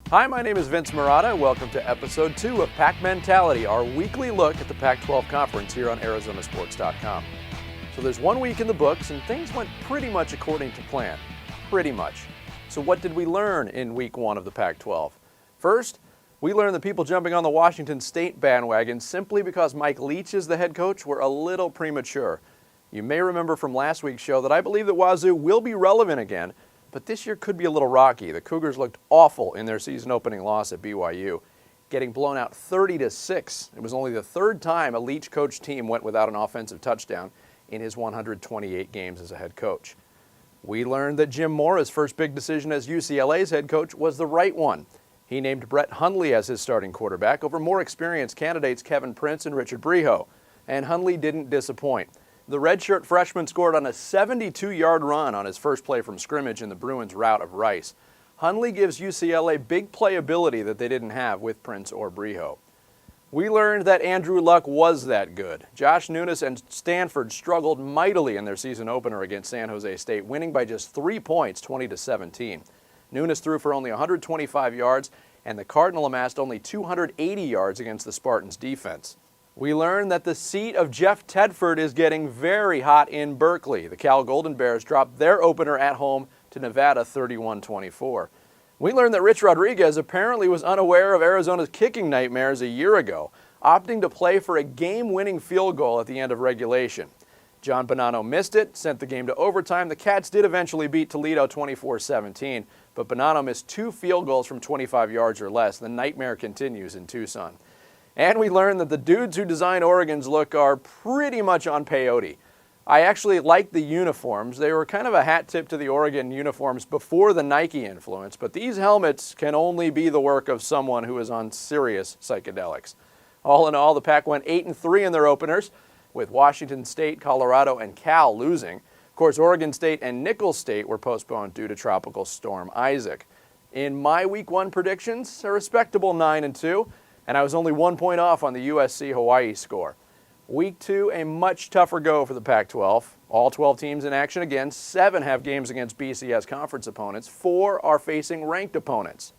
Hi, my name is Vince Murata. Welcome to episode 2 of Pac Mentality, our weekly look at the Pac-12 Conference here on ArizonaSports.com. So there's 1 week in the books, and things went pretty much according to plan. Pretty much. So what did we learn in week 1 of the Pac-12? First, we learned that people jumping on the Washington State bandwagon simply because Mike Leach is the head coach were a little premature. You may remember from last week's show that I believe that Wazoo will be relevant again, but this year could be a little rocky. The Cougars looked awful in their season opening loss at BYU, getting blown out 30-6. It was only the third time a Leach coach team went without an offensive touchdown in his 128 games as a head coach. We learned that Jim Mora's first big decision as UCLA's head coach was the right one. He named Brett Hundley as his starting quarterback over more experienced candidates Kevin Prince and Richard Brehoe, and Hundley didn't disappoint. The redshirt freshman scored on a 72-yard run on his first play from scrimmage in the Bruins' rout of Rice. Hundley gives UCLA big playability that they didn't have with Prince or Brehoe. We learned that Andrew Luck was that good. Josh Nunes and Stanford struggled mightily in their season opener against San Jose State, winning by just 3 points, 20-17. Nunes threw for only 125 yards, and the Cardinal amassed only 280 yards against the Spartans' defense. We learned that the seat of Jeff Tedford is getting very hot in Berkeley. The Cal Golden Bears dropped their opener at home to Nevada 31-24. We learned that Rich Rodriguez apparently was unaware of Arizona's kicking nightmares a year ago, opting to play for a game-winning field goal at the end of regulation. John Bonanno missed it, sent the game to overtime. The Cats did eventually beat Toledo 24-17, but Bonanno missed 2 field goals from 25 yards or less. The nightmare continues in Tucson. And we learned that the dudes who design Oregon's look are pretty much on peyote. I actually like the uniforms. They were kind of a hat tip to the Oregon uniforms before the Nike influence, but these helmets can only be the work of someone who is on serious psychedelics. All in all, the Pac went 8-3 in their openers, with Washington State, Colorado, and Cal losing. Of course, Oregon State and Nicholls State were postponed due to Tropical Storm Isaac. In my Week 1 predictions, a respectable 9-2. And I was only 1 point off on the USC-Hawaii score. Week 2, a much tougher go for the Pac-12. All 12 teams in action again. 7 have games against BCS conference opponents. 4 are facing ranked opponents.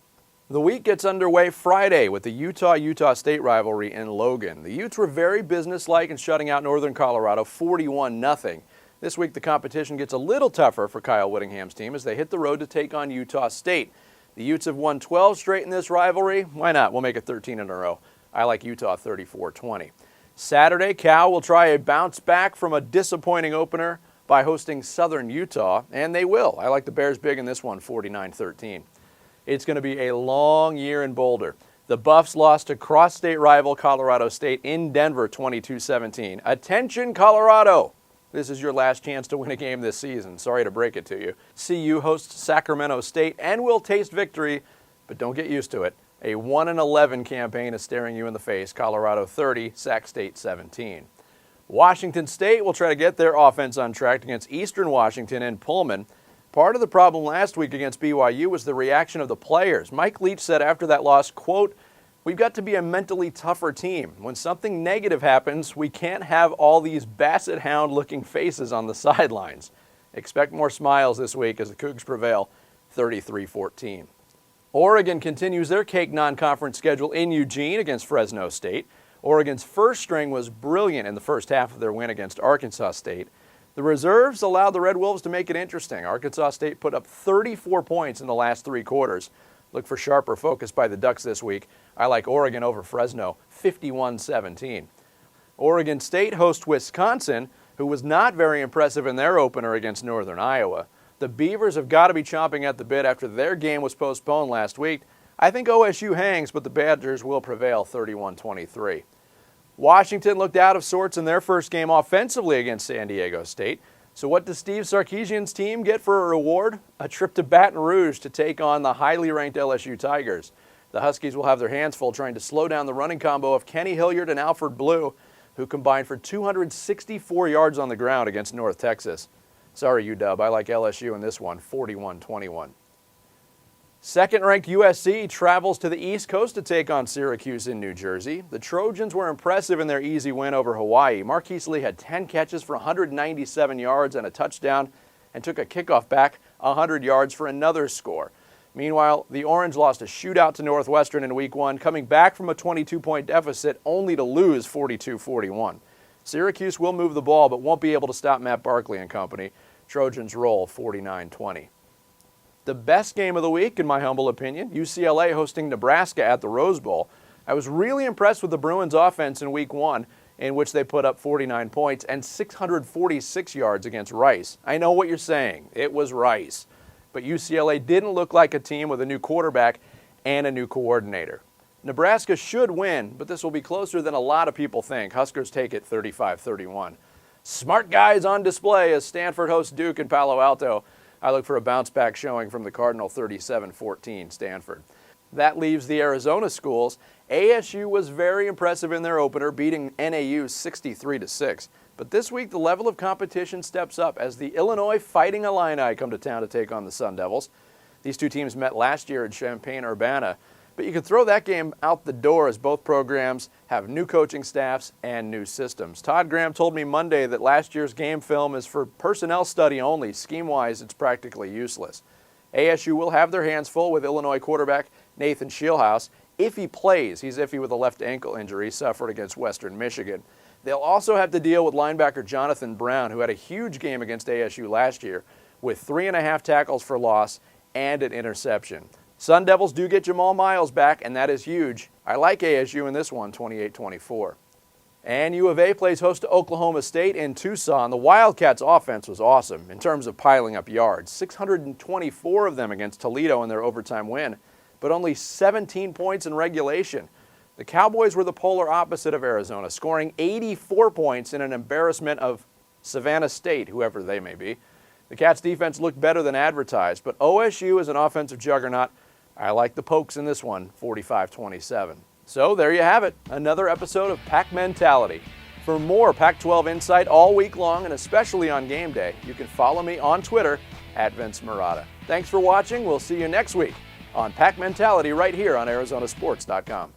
The week gets underway Friday with the Utah State rivalry in Logan. The Utes were very businesslike in shutting out Northern Colorado 41-0. This week the competition gets a little tougher for Kyle Whittingham's team as they hit the road to take on Utah State. The Utes have won 12 straight in this rivalry. Why not? We'll make it 13 in a row. I like Utah 34-20. Saturday, Cal will try a bounce back from a disappointing opener by hosting Southern Utah, and they will. I like the Bears big in this one, 49-13. It's going to be a long year in Boulder. The Buffs lost to cross-state rival Colorado State in Denver 22-17. Attention, Colorado! This is your last chance to win a game this season. Sorry to break it to you. CU hosts Sacramento State and will taste victory, but don't get used to it. A 1-11 campaign is staring you in the face. Colorado 30, Sac State 17. Washington State will try to get their offense on track against Eastern Washington and Pullman. Part of the problem last week against BYU was the reaction of the players. Mike Leach said after that loss, quote, "We've got to be a mentally tougher team. When something negative happens, we can't have all these basset hound-looking faces on the sidelines." Expect more smiles this week as the Cougs prevail 33-14. Oregon continues their cake non-conference schedule in Eugene against Fresno State. Oregon's first string was brilliant in the first half of their win against Arkansas State. The reserves allowed the Red Wolves to make it interesting. Arkansas State put up 34 points in the last 3 quarters. Look for sharper focus by the Ducks this week. I like Oregon over Fresno, 51-17. Oregon State hosts Wisconsin, who was not very impressive in their opener against Northern Iowa. The Beavers have got to be chomping at the bit after their game was postponed last week. I think OSU hangs, but the Badgers will prevail 31-23. Washington looked out of sorts in their first game offensively against San Diego State. So what does Steve Sarkisian's team get for a reward? A trip to Baton Rouge to take on the highly ranked LSU Tigers. The Huskies will have their hands full trying to slow down the running combo of Kenny Hilliard and Alfred Blue, who combined for 264 yards on the ground against North Texas. Sorry, UW. I like LSU in this one, 41-21. Second-ranked USC travels to the East Coast to take on Syracuse in New Jersey. The Trojans were impressive in their easy win over Hawaii. Marquise Lee had 10 catches for 197 yards and a touchdown and took a kickoff back 100 yards for another score. Meanwhile, the Orange lost a shootout to Northwestern in Week 1, coming back from a 22-point deficit only to lose 42-41. Syracuse will move the ball but won't be able to stop Matt Barkley and company. Trojans roll 49-20. The best game of the week, in my humble opinion, UCLA hosting Nebraska at the Rose Bowl. I was really impressed with the Bruins' offense in Week 1, in which they put up 49 points and 646 yards against Rice. I know what you're saying. It was Rice. But UCLA didn't look like a team with a new quarterback and a new coordinator. Nebraska should win, but this will be closer than a lot of people think. Huskers take it 35-31. Smart guys on display as Stanford hosts Duke in Palo Alto. I look for a bounce-back showing from the Cardinal 37-14 Stanford. That leaves the Arizona schools. ASU was very impressive in their opener, beating NAU 63-6. But this week, the level of competition steps up as the Illinois Fighting Illini come to town to take on the Sun Devils. These two teams met last year in Champaign-Urbana, but you can throw that game out the door as both programs have new coaching staffs and new systems. Todd Graham told me Monday that last year's game film is for personnel study only. Scheme-wise, it's practically useless. ASU will have their hands full with Illinois quarterback Nathan Scheelhaase. If he plays, he's iffy with a left ankle injury suffered against Western Michigan. They'll also have to deal with linebacker Jonathan Brown, who had a huge game against ASU last year with 3.5 tackles for loss and an interception. Sun Devils do get Jamal Miles back, and that is huge. I like ASU in this one, 28-24. And U of A plays host to Oklahoma State in Tucson. The Wildcats' offense was awesome in terms of piling up yards, 624 of them against Toledo in their overtime win, but only 17 points in regulation. The Cowboys were the polar opposite of Arizona, scoring 84 points in an embarrassment of Savannah State, whoever they may be. The Cats' defense looked better than advertised, but OSU is an offensive juggernaut. I like the Pokes in this one, 45-27. So there you have it, another episode of Pac Mentality. For more Pac-12 insight all week long, and especially on game day, you can follow me on Twitter @VinceMarotta. Thanks for watching. We'll see you next week on Pac Mentality right here on ArizonaSports.com.